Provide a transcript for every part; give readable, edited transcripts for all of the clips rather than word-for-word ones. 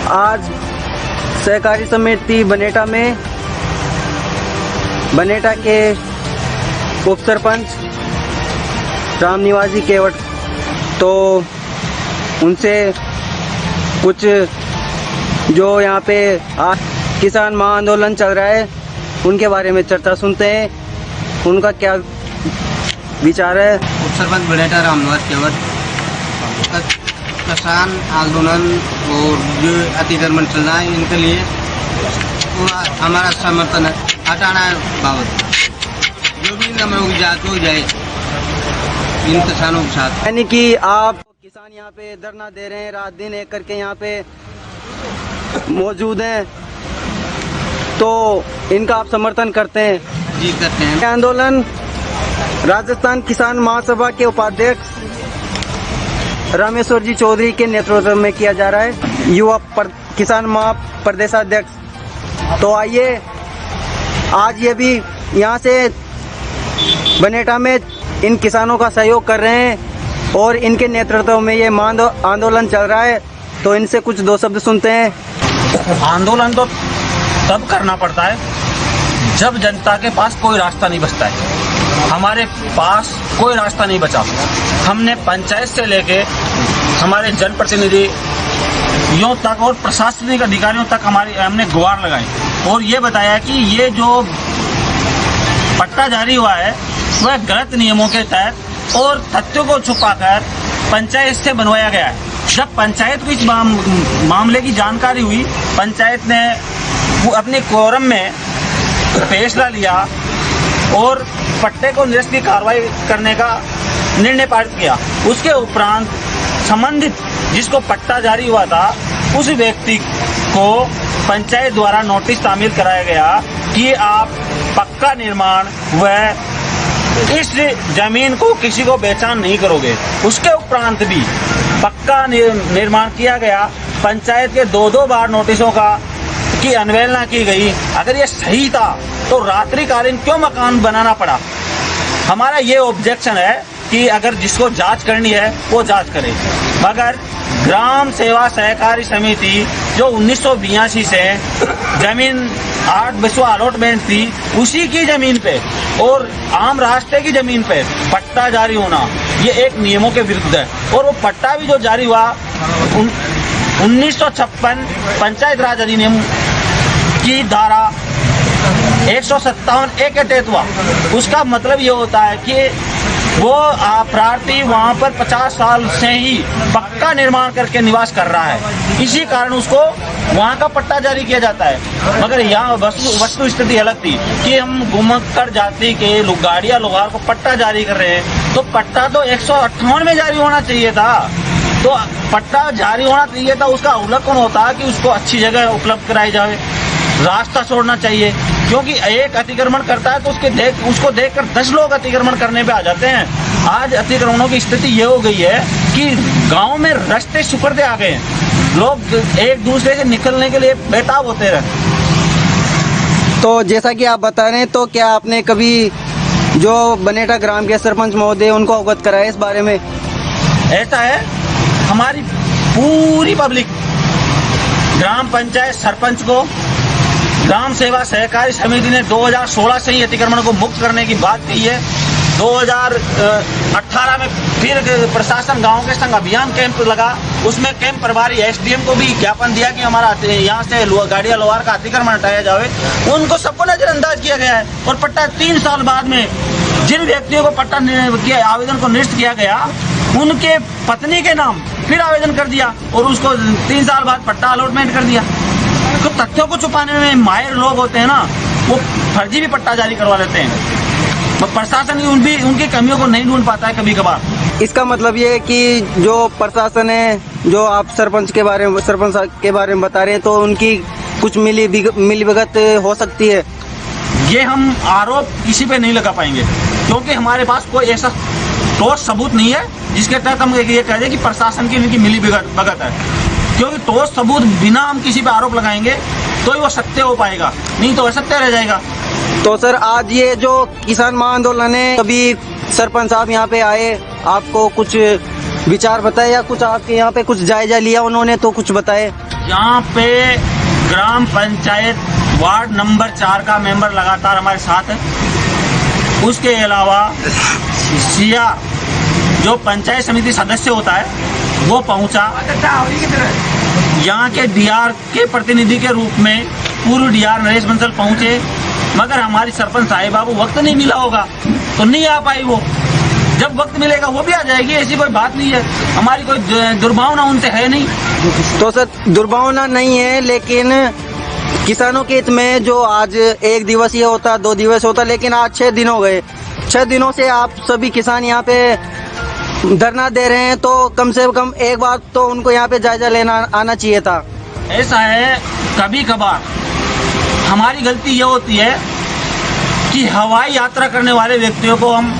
आज सहकारी समिति बनेटा में बनेटा के उप सरपंच राम निवासी केवट, तो उनसे कुछ जो यहाँ पे आज किसान महाआंदोलन चल रहा है उनके बारे में चर्चा सुनते हैं, उनका क्या विचार है। उप सरपंच बनेटा राम निवासी केवट, किसान आंदोलन और जो अतिक्रमण चल रहा है इनके लिए हमारा समर्थन है, हटाना है बाबत जो भी नमक जात हो जाए इन किसानों के साथ। यानी कि आप किसान यहाँ पे धरना दे रहे हैं, रात दिन एक करके यहाँ पे मौजूद हैं, तो इनका आप समर्थन करते हैं? जी करते हैं। आंदोलन राजस्थान किसान महासभा के उपाध्यक्ष रामेश्वर जी चौधरी के नेतृत्व में किया जा रहा है, युवा किसान महा प्रदेशाध्यक्ष। तो आइए आज ये भी यहाँ से बनेटा में इन किसानों का सहयोग कर रहे हैं और इनके नेतृत्व में ये आंदोलन चल रहा है, तो इनसे कुछ दो शब्द सुनते हैं। आंदोलन तो तब करना पड़ता है जब जनता के पास कोई रास्ता नहीं बचता है। हमारे पास कोई रास्ता नहीं बचा। हमने पंचायत से लेके हमारे जनप्रतिनिधियों तक और प्रशासनिक अधिकारियों तक हमने गुहार लगाई और ये बताया कि ये जो पट्टा जारी हुआ है वह गलत नियमों के तहत और तथ्यों को छुपाकर पंचायत से बनवाया गया है। जब पंचायत को इस मामले की जानकारी हुई, पंचायत ने अपने कोरम में फैसला लिया और पट्टे को निरस्त की कार्रवाई करने का निर्णय पारित किया। उसके उपरांत संबंधित जिसको पट्टा जारी हुआ था उस व्यक्ति को पंचायत द्वारा नोटिस तामील कराया गया कि आप पक्का निर्माण व इस जमीन को किसी को बेचान नहीं करोगे। उसके उपरांत भी पक्का निर्माण किया गया। पंचायत के दो बार नोटिसों की अनवेलना की गई। अगर ये सही था तो रात्रिकालीन क्यों मकान बनाना पड़ा? हमारा ये ऑब्जेक्शन है कि अगर जिसको जांच करनी है वो जांच करे, मगर ग्राम सेवा सहकारी समिति जो 1982 से जमीन 8 बिस्वा अलॉटमेंट थी उसी की जमीन पे और आम रास्ते की जमीन पे पट्टा जारी होना ये एक नियमों के विरुद्ध है। और वो पट्टा भी जो जारी हुआ 1956 पंचायत राज अधिनियम की धारा 157A के तहत हुआ। उसका मतलब ये होता है कि वो प्रार्थी वहाँ पर 50 साल से ही पक्का निर्माण करके निवास कर रहा है, इसी कारण उसको वहाँ का पट्टा जारी किया जाता है। मगर यहाँ वस्तु स्थिति अलग थी कि हम घुमक्कड़ जाति के गाड़िया लोहार को पट्टा जारी कर रहे हैं, तो पट्टा तो 158 में जारी होना चाहिए था। तो पट्टा जारी होना चाहिए था, उसका अवलोकन होता कि उसको अच्छी जगह उपलब्ध कराई जाए, रास्ता छोड़ना चाहिए, क्योंकि एक अतिक्रमण करता है तो उसको देखकर 10 लोग अतिक्रमण करने पे आ जाते हैं। आज अतिक्रमणों की स्थिति ये हो गई है कि गांव में रास्ते सुपर्दे आ गए हैं, लोग एक दूसरे से निकलने के लिए बेताब होते रहे। तो जैसा कि आप बता रहे हैं, तो क्या आपने कभी जो बनेटा ग्राम के सरपंच महोदय उनको अवगत कराया इस बारे में? ऐसा है, हमारी पूरी पब्लिक ग्राम पंचायत सरपंच को ग्राम सेवा सहकारी समिति ने 2016 से ही अतिक्रमण को मुक्त करने की बात की है। 2018 में फिर प्रशासन गांव के संग अभियान कैंप लगा, उसमें कैंप प्रभारी एसडीएम को भी ज्ञापन दिया कि हमारा यहाँ से गाड़िया लोहार का अतिक्रमण हटाया जाए। उनको सबको नजरअंदाज किया गया है और पट्टा 3 साल बाद में जिन व्यक्तियों को पट्टा के आवेदन को निरस्त किया गया उनके पत्नी के नाम फिर आवेदन कर दिया और उसको 3 साल बाद पट्टा अलॉटमेंट कर दिया। तो तथ्यों को छुपाने में माहिर लोग होते हैं ना, वो फर्जी भी पट्टा जारी करवा लेते हैं। तो प्रशासन की उनकी कमियों को नहीं ढूंढ पाता है कभी कभार। इसका मतलब ये है कि जो प्रशासन है, जो आप सरपंच के बारे में बता रहे हैं, तो उनकी कुछ मिलीभगत हो सकती है। ये हम आरोप किसी पे नहीं लगा पाएंगे क्योंकि हमारे पास कोई ऐसा ठोस सबूत नहीं है जिसके तहत हम ये कह दें कि प्रशासन की इनकी मिलीभगत है। क्योंकि ठोस सबूत बिना हम किसी पे आरोप लगाएंगे तो ही वो सत्य हो पाएगा, नहीं तो असत्य रह जाएगा। तो सर, आज ये जो किसान महाआंदोलन है, कभी सरपंच साहब यहाँ पे आए, आपको कुछ विचार बताए या कुछ आपके यहाँ पे कुछ जायजा लिया उन्होंने, तो कुछ बताए? यहाँ पे ग्राम पंचायत वार्ड नंबर 4 का मेंबर लगातार हमारे साथ है। उसके अलावा सिया जो पंचायत समिति सदस्य होता है वो पहुंचा। यहाँ के डीआर के प्रतिनिधि के रूप में पूर्व डीआर नरेश बंसल पहुंचे, मगर हमारी सरपंच साहिबा को वक्त नहीं मिला होगा तो नहीं आ पाई। वो जब वक्त मिलेगा वो भी आ जाएगी, ऐसी कोई बात नहीं है। हमारी कोई दुर्भावना उनसे है नहीं। तो सर दुर्भावना नहीं है, लेकिन किसानों के हित में जो आज 1 दिवसीय होता 2 दिवस होता, लेकिन आज 6 दिन हो गए। 6 दिनों से आप सभी किसान यहाँ पे धरना दे रहे हैं, तो कम से कम एक बार तो उनको यहाँ पे जायजा लेना आना चाहिए था। ऐसा है, कभी कभार हमारी गलती ये होती है कि हवाई यात्रा करने वाले व्यक्तियों को हम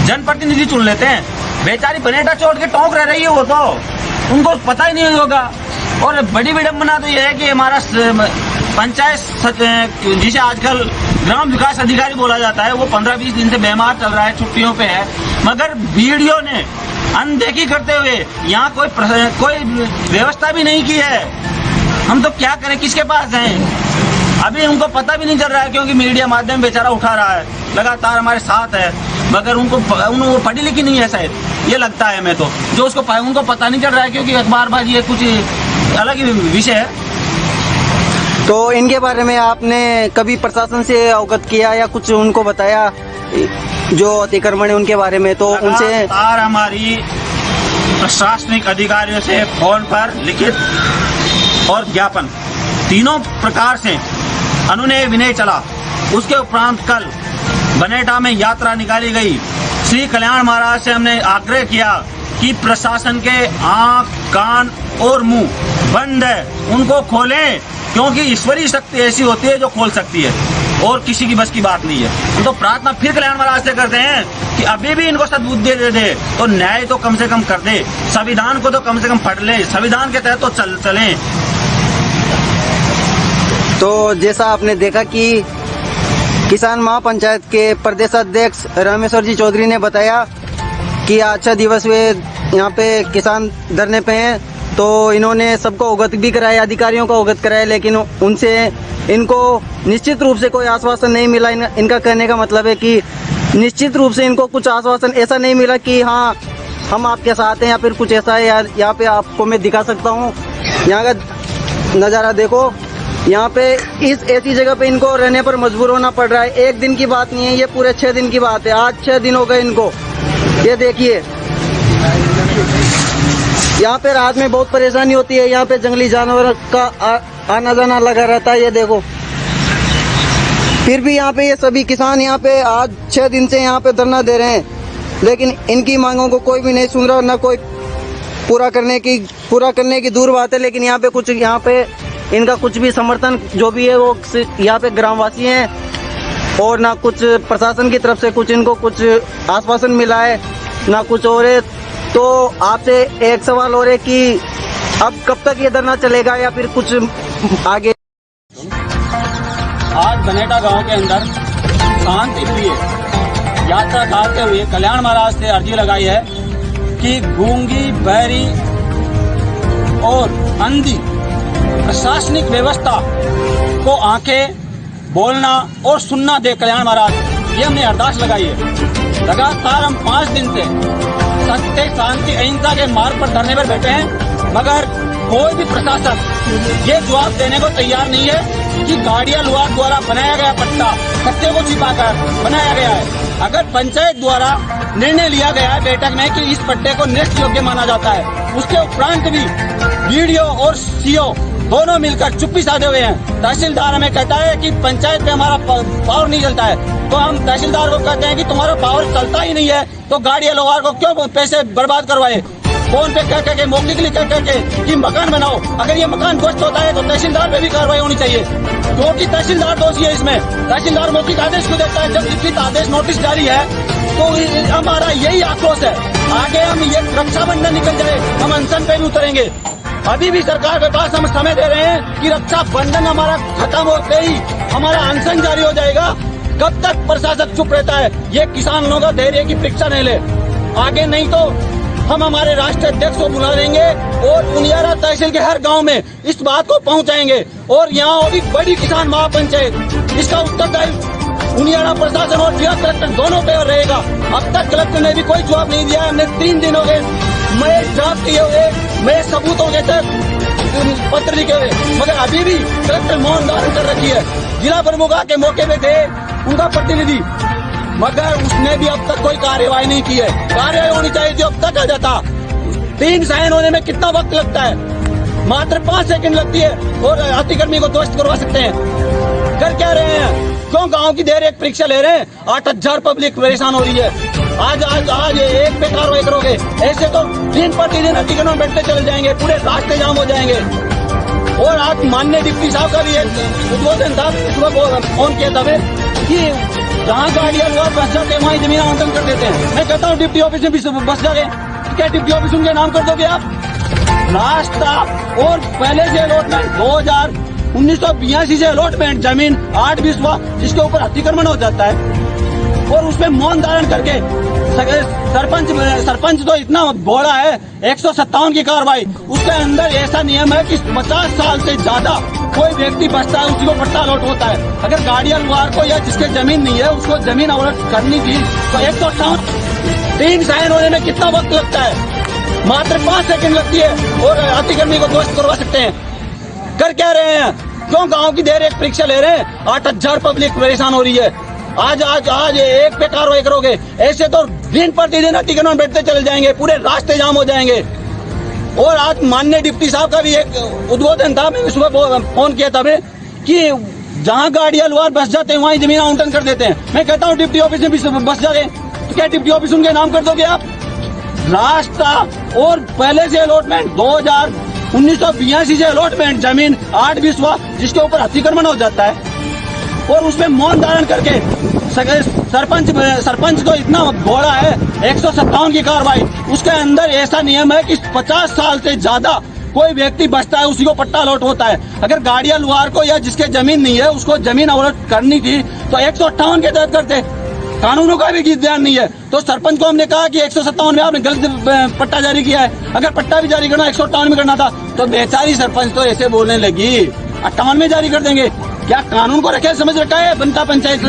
जनप्रतिनिधि चुन लेते हैं। बेचारी बनेटा छोड़ के टोंक रह रही है, वो तो उनको पता ही नहीं होगा। और बड़ी विडम्बना तो यह है कि हमारा पंचायत जिसे आजकल ग्राम विकास अधिकारी बोला जाता है, वो 15-20 दिन से बीमार चल रहा है, छुट्टियों पे है, मगर वीडियो ने अनदेखी करते हुए यहाँ कोई व्यवस्था भी नहीं की है। हम तो क्या करें, किसके पास जाएं? अभी उनको पता भी नहीं चल रहा है, क्योंकि मीडिया माध्यम बेचारा उठा रहा है, लगातार हमारे साथ है, मगर उनको पढ़ी लिखी नहीं है शायद, ये लगता है मैं तो। जो उनको पता नहीं चल रहा है, क्योंकि अखबारबाजी है, कुछ अलग ही विषय है। तो इनके बारे में आपने कभी प्रशासन से अवगत किया या कुछ उनको बताया, जो अतिक्रमण है उनके बारे में? तो उनसे लगातार हमारी प्रशासनिक अधिकारियों से फोन पर लिखित और ज्ञापन तीनों प्रकार से अनुनय विनय चला। उसके उपरांत कल बनेटा में यात्रा निकाली गई। श्री कल्याण महाराज से हमने आग्रह किया कि प्रशासन के आंख, कान और मुंह बंद है, उनको खोलें, क्योंकि ईश्वरीय शक्ति ऐसी होती है जो खोल सकती है और किसी की बस की बात नहीं है। तो प्रार्थना फिर कल्याण महाराज से करते हैं कि अभी भी इनको सद्बुद्धि दे दे, तो न्याय तो कम से कम कर दे, संविधान को तो कम से कम पढ़ ले, संविधान के तहत तो चलें। तो जैसा आपने देखा कि किसान महापंचायत के प्रदेशाध्यक्ष रामेश्वर जी चौधरी ने बताया कि आज 6 दिवस वे यहाँ पे किसान धरने पे हैं, तो इन्होंने सबको अवगत भी कराया, अधिकारियों को अवगत कराया, लेकिन उनसे इनको निश्चित रूप से कोई आश्वासन नहीं मिला। इनका कहने का मतलब है कि निश्चित रूप से इनको कुछ आश्वासन ऐसा नहीं मिला कि हाँ हम आपके साथ हैं या फिर कुछ ऐसा है। यहाँ पे आपको मैं दिखा सकता हूँ, यहाँ का नज़ारा देखो। यहाँ पे इस ऐसी जगह पे इनको रहने पर मजबूर होना पड़ रहा है। 1 दिन की बात नहीं है, ये पूरे 6 दिन की बात है। आज 6 दिन हो गए इनको। ये देखिए, यहाँ पे रात में बहुत परेशानी होती है। यहाँ पे जंगली जानवर का आना जाना लगा रहता है, ये देखो। फिर भी यहाँ पे ये सभी किसान यहाँ पे आज 6 दिन से यहाँ पे धरना दे रहे हैं, लेकिन इनकी मांगों को कोई भी नहीं सुन रहा, न कोई पूरा करने की दूर बात है। लेकिन यहाँ पे इनका कुछ भी समर्थन जो भी है वो यहाँ पे ग्रामवासी हैं, और ना कुछ प्रशासन की तरफ से कुछ इनको कुछ आश्वासन मिला है, ना कुछ और है। तो आपसे एक सवाल और है कि अब कब तक ये धरना चलेगा या फिर कुछ आगे? आज बनेटा गांव के अंदर शांति प्रिय यात्रा करते हुए कल्याण महाराज से अर्जी लगाई है कि गूंगी, बहरी और अंधी प्रशासनिक व्यवस्था को आंखें बोलना और सुनना दे कल्याण महाराज, ये हमने अरदास लगाई है। लगातार हम 5 दिन से सत्य, शांति, अहिंसा के मार्ग पर धरने पर बैठे हैं, मगर कोई भी प्रशासन ये जवाब देने को तैयार नहीं है कि गाड़िया लुआ द्वारा बनाया गया पट्टा सत्य को छिपाकर बनाया गया है। अगर पंचायत द्वारा निर्णय लिया गया है बैठक में कि इस पट्टे को नेक्स्ट योग्य माना जाता है, उसके उपरांत भी वीडियो और सीओ दोनों मिलकर चुप्पी साधे हुए हैं। तहसीलदार हमें कहता है कि पंचायत में हमारा पावर नहीं चलता है, तो हम तहसीलदार को कहते हैं कि तुम्हारा पावर चलता ही नहीं है, तो गाड़िया लोहार को क्यों पैसे बर्बाद करवाए। फोन पे कह के मौखिकली कह के कि मकान बनाओ, अगर ये मकान ध्वस्त होता है तो तहसीलदार पे भी कार्रवाई होनी चाहिए, क्योंकि तहसीलदार दोषी है इसमें। तहसीलदार मौखिक आदेश क्यों देता है जब लिखित आदेश नोटिस जारी है? तो हमारा यही आक्रोश है। आगे हम ये रक्षाबंधन निकल जाए, हम अनशन पे भी उतरेंगे। अभी भी सरकार के पास हम समय दे रहे हैं कि रक्षाबंधन हमारा खत्म होते ही हमारा अनशन जारी हो जाएगा। कब तक प्रशासन चुप रहता है? ये किसान लोगों का धैर्य की परीक्षा नहीं ले, आगे नहीं तो हम हमारे राष्ट्रीय अध्यक्ष को बुला लेंगे और उनियारा तहसील के हर गांव में इस बात को पहुंचाएंगे और यहाँ होगी बड़ी किसान महापंचायत। इसका उत्तरदायित्व उनियारा प्रशासन और जिला कलेक्टर दोनों पे रहेगा। अब तक कलेक्टर ने भी कोई जवाब नहीं दिया। हमने 3 दिन हो गए, मैं ड्राफ्ट किए हुए, मैं सबूतों के तहत पत्र लिखे हुए, मगर अभी भी कलेक्टर मौन धारण कर रखी है। जिला प्रमुख के मौके पे थे उनका प्रतिनिधि, मगर उसने भी अब तक कोई कार्यवाही नहीं की है। कार्यवाही होनी चाहिए जो अब तक आ जाता। 3 साइन होने में कितना वक्त लगता है? मात्र 5 सेकंड लगती है और अतिक्रमी को ध्वस्त करवा सकते हैं। कर क्या रहे हैं? क्यों गांव की देर एक परीक्षा ले रहे हैं? 8000 पब्लिक परेशान हो रही है। आज एक पे कार्रवाई करोगे, ऐसे तो दिन प्रतिदिन अतिक्रमण बैठते चले जाएंगे, पूरे रास्ते जाम हो जाएंगे। और आज माननीय डिप्टी साहब का भी एक उद्बोधन था, फोन किया था कि जहाँ गाड़ियाँ लोग बस जाते हैं वहीं जमीन आवंटन कर देते हैं। मैं कहता हूँ डिप्टी ऑफिस में भी बस जाए, क्या डिप्टी ऑफिस उनके नाम कर दोगे आप? रास्ता और पहले से अलॉटमेंट 1982 से अलॉटमेंट जमीन 8-20 हुआ, जिसके ऊपर अतिक्रमण हो जाता है और उसमें मौन धारण करके सरपंच तो इतना बोला है 157 की कार्रवाई। उसके अंदर ऐसा नियम है कि 50 साल से ज्यादा कोई व्यक्ति बचता है उसी को पट्टा अलॉट होता है। अगर गाड़ियां लुहार को या जिसके जमीन नहीं है उसको जमीन अलॉट करनी थी तो 158 3 साइन होने में कितना वक्त लगता है? मात्र 5 सेकंड लगती है और अतिक्रमी को ध्वस्त करवा सकते हैं। कर क्या रहे हैं? क्यों गांव की देर एक परीक्षा ले रहे हैं? 8000 पब्लिक परेशान हो रही है। आज एक पे कार्रवाई करोगे, ऐसे तो दिन प्रतिदिन अतिक्रमण बैठते चले जाएंगे, पूरे रास्ते जाम हो जाएंगे। और आज माननीय डिप्टी साहब का भी एक उद्बोधन था, मैं सुबह फोन किया था कि जहाँ गाड़ियाँ लोग बस जाते हैं वहीं जमीन आवंटन कर देते हैं। मैं कहता हूँ डिप्टी ऑफिस में भी बस जाए, तो क्या डिप्टी ऑफिस उनके नाम कर दोगे आप? रास्ता और पहले से अलॉटमेंट 1982 से अलॉटमेंट जमीन 8-20 हुआ, जिसके ऊपर अतिक्रमण हो जाता है और उसमें मौन धारण करके सरपंच तो इतना बोला है 157 की कार्रवाई। उसके अंदर ऐसा नियम है कि 50 साल से ज्यादा कोई व्यक्ति बचता है उसी को पट्टा अलॉट होता है। अगर गाड़ियां लुहार को या जिसके जमीन नहीं है उसको जमीन अलॉट करनी थी तो 158 के तहत करते। कानूनों का भी ध्यान नहीं है तो सरपंच को हमने कहा कि 157 में आपने गलत पट्टा जारी किया है। अगर पट्टा भी जारी करना 158 में करना था तो बेचारी सरपंच तो ऐसे बोलने लगी 58 में जारी कर देंगे। क्या कानून को रखे समझ रखा है बनता पंचायत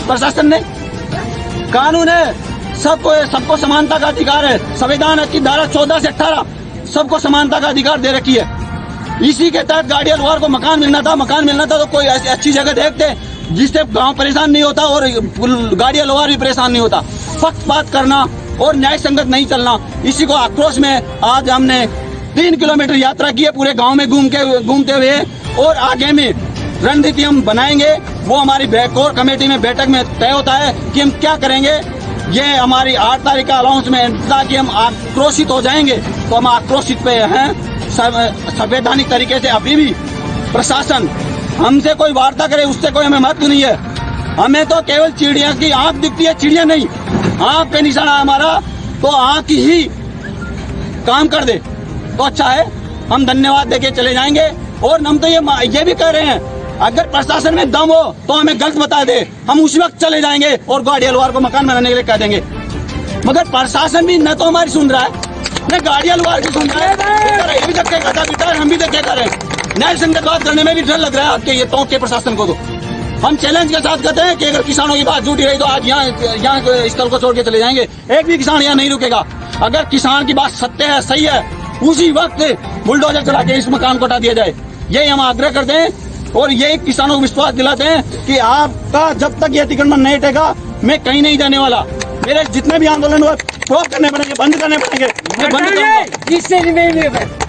प्रशासन ने? कानून है, सबको समानता का अधिकार है। संविधान की धारा 14 से 18 सबको समानता का अधिकार दे रखी है। इसी के तहत गाड़ियां लोहार को मकान मिलना था तो कोई ऐसी अच्छी जगह देखते जिससे गांव परेशान नहीं होता और गाड़ियां लोहार भी परेशान नहीं होता। पक्षपात करना और न्याय संगत नहीं चलना, इसी को आक्रोश में आज हमने 3 किलोमीटर यात्रा की है पूरे गांव में घूमते हुए। और आगे में रणनीति हम बनाएंगे, वो हमारी कोर कमेटी में बैठक में तय होता है कि हम क्या करेंगे। ये हमारी 8 तारीख का अनाउंसमेंट था कि हम आक्रोशित हो जाएंगे, तो हम आक्रोशित पे हैं संवैधानिक तरीके से। अभी भी प्रशासन हमसे कोई वार्ता करे उससे कोई हमें महत्व नहीं है। हमें तो केवल चिड़िया की आंख दिखती है, चिड़िया नहीं। आंख पे निशाना हमारा, तो आंख ही काम कर दे तो अच्छा है। हम धन्यवाद देके चले जाएंगे। और हम तो ये भी कह रहे हैं अगर प्रशासन में दम हो तो हमें गलत बता दे, हम उसी वक्त चले जाएंगे और गाड़ियां लोहार को मकान बनाने के लिए कह देंगे। मगर प्रशासन भी न तो हमारी सुन रहा है न गाड़ियां लोहार की सुन रहा है। ये भी धक्के खाता पीता है, हम भी धक्के कर रहे हैं। न्याय संगत बात करने में भी डर लग रहा है आपके ये टोंक के प्रशासन को। तो हम चैलेंज के साथ कहते हैं कि अगर किसानों की बात झूठी रही तो आज यहाँ स्थल को छोड़ के चले जाएंगे। एक भी किसान यहाँ नहीं रुकेगा। अगर किसान की बात सत्य है, सही है, उसी वक्त बुलडोजर चला के इस मकान को हटा दिया जाए। यही हम आग्रह करते हैं और यही किसानों को विश्वास दिलाते हैं कि आपका जब तक ये अतिक्रमण नहीं हटेगा मैं कहीं नहीं जाने वाला। मेरे जितने भी आंदोलन हुए करने पड़ेंगे, बंद करने पड़ेंगे। मैं बंद करूंगा।